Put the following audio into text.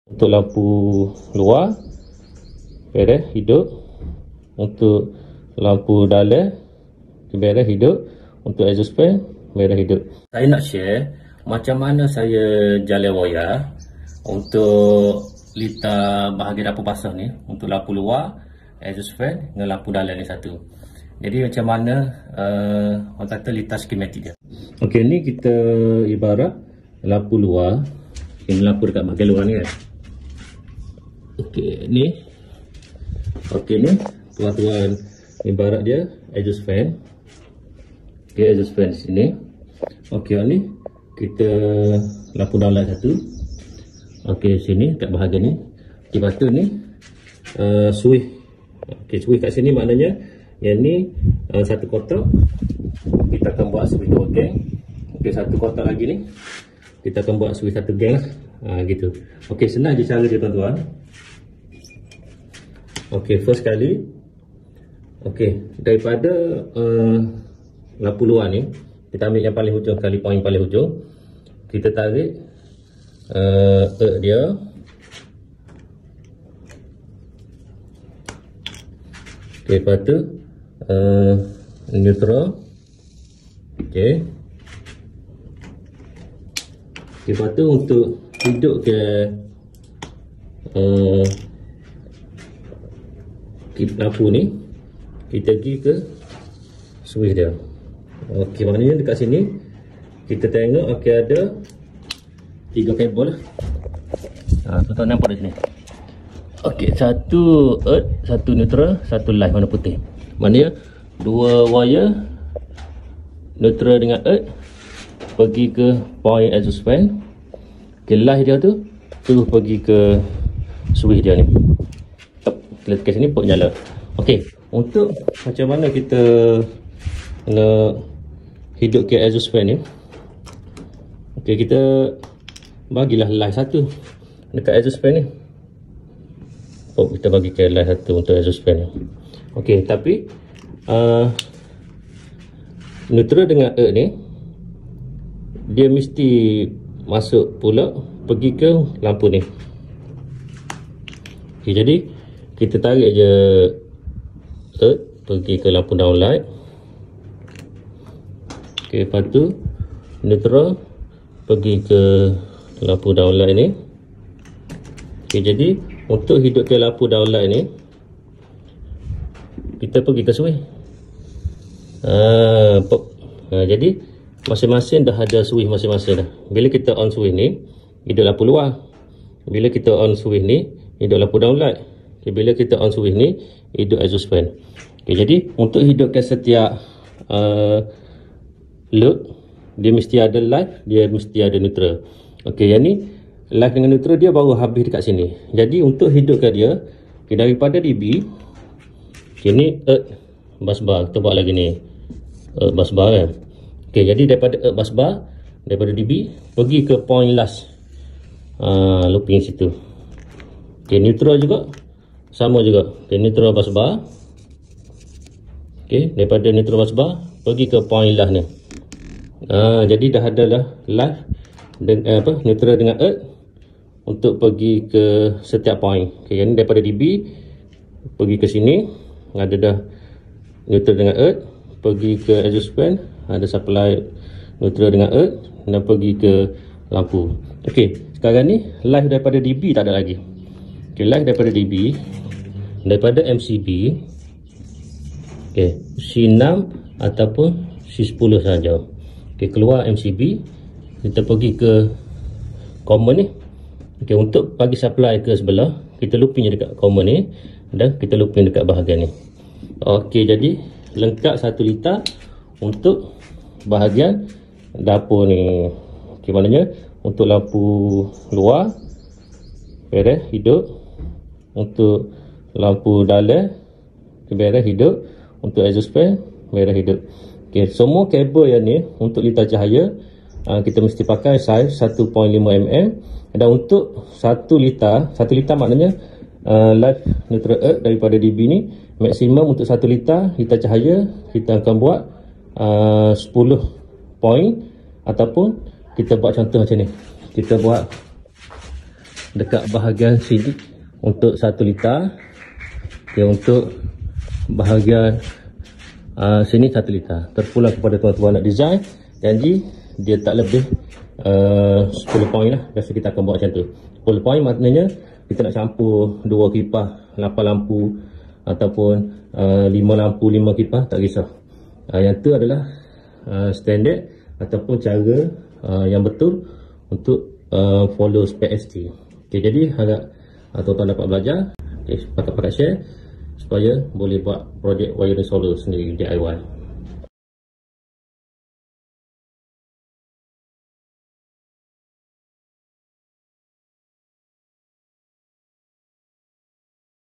Untuk lampu luar beres hidup. Untuk lampu dalam beres hidup. Untuk exhaust fan beres hidup. Saya nak share macam mana saya jalan wayar untuk litar bahagian dapur basah ni, untuk lampu luar, exhaust fan dengan lampu dalam ni satu. Jadi macam mana orang kata litar skematik dia. Okey, ni kita ibarat lampu luar. Ini lampu dekat bahagian luar ni kan. Okey, ni. Okey, ni tuan-tuan ibarat dia exhaust fan. Okey, exhaust fan sini. Okey, ni kita lampu dalam satu. Okey, sini kat bahagian ni. Okey, lepas tu ni switch. Okey, switch kat sini maknanya yang ni satu kotak. Kita akan buat switch dua gang. Okey, satu kotak lagi ni kita akan buat switch satu gang. Gitu. Okey, senang je cara dia tuan-tuan. Okey, first kali. Okey, daripada lampu luar ni kita ambil yang paling hujung sekali, poin paling hujung. Kita tarik dia. Okey, lepas tu neutral. Okey. Lepas tu untuk hidup ke lampu ni, kita pergi ke switch dia. Okey, maknanya dekat sini kita tengok okey ada 3 kabel lah. Tuan-tuan nampak di sini. Okey, satu earth, satu neutral, satu live warna putih. Maknanya dua wire neutral dengan earth pergi ke point exhaust fan. Okey, live dia tu terus pergi ke switch dia ni. Kita tekan sini port nyala. Okey, untuk macam mana kita nak hidup ke exhaust fan ni. Okey, kita bagilah live satu dekat exhaust fan ni. Kita bagi ke live satu untuk exhaust fan ni. Okey, tapi neutral dengan earth ni dia mesti masuk pula pergi ke lampu ni. Okey, jadi kita tarik je earth pergi ke lampu downlight. Okey, lepas tu neutral pergi ke lampu downlight ni. Okey, jadi untuk hidup ke lampu downlight ni kita pergi ke switch. Jadi masing-masing dah ada switch masing-masing dah. Bila kita on switch ni hidup lampu luar. Bila kita on switch ni hidup lampu downlight. Okay, bila kita on switch ni hidup exhaust fan. Okay, jadi untuk hidupkan setiap load dia mesti ada live, dia mesti ada neutral. Okey, yang ni live dengan neutral dia baru habis dekat sini. Jadi untuk hidupkan dia, okay, daripada DB, okay, ni earth bus bar, kita buat lagi ni earth bus bar kan. Okey, jadi daripada earth bus bar, daripada DB pergi ke point last looping situ. Okey, neutral juga sama juga. Okey, neutral bus bar. Okey, daripada neutral bus bar pergi ke point last ni. Jadi dah ada lah live dengan neutral dengan earth untuk pergi ke setiap point. Okey, yang ni daripada DB pergi ke sini, ada dah neutral dengan earth, pergi ke exhaust fan, ada supply neutral dengan earth dan pergi ke lampu. Okey, sekarang ni live daripada DB tak ada lagi. Okey, live daripada DB, daripada MCB, okey, C6 ataupun C10 saja. Okey, keluar MCB, kita pergi ke common ni. Okey, untuk bagi supply ke sebelah, kita looping dekat common ni dan kita looping dekat bahagian ni. Okey, jadi lengkap 1 liter untuk bahagian dapur ni. Okey, maknanya untuk lampu luar beres hidup, untuk lampu dalam beres hidup, untuk exhaust fan beres hidup. Okey, semua kabel yang ni untuk litar cahaya kita mesti pakai saiz 1.5 mm, dan untuk 1 liter maknanya live neutral earth daripada DB ni maksimum untuk 1 liter cahaya kita akan buat 10 poin, ataupun kita buat contoh macam ni, kita buat dekat bahagian sini untuk 1 liter. Okay, untuk bahagian sini 1 liter. Terpulang kepada tuan-tuan nak design, janji dia tak lebih 10 poin lah. Biasa kita akan buat macam tu. 10 poin maknanya kita nak campur 2 kipas 8 lampu ataupun 5 lampu 5 kipas, tak kisah. Yang tu adalah standard ataupun cara yang betul untuk follow spec ST. Okay, jadi harap tuan-tuan dapat belajar. Okay, pakat share supaya boleh buat projek wiring solar sendiri DIY.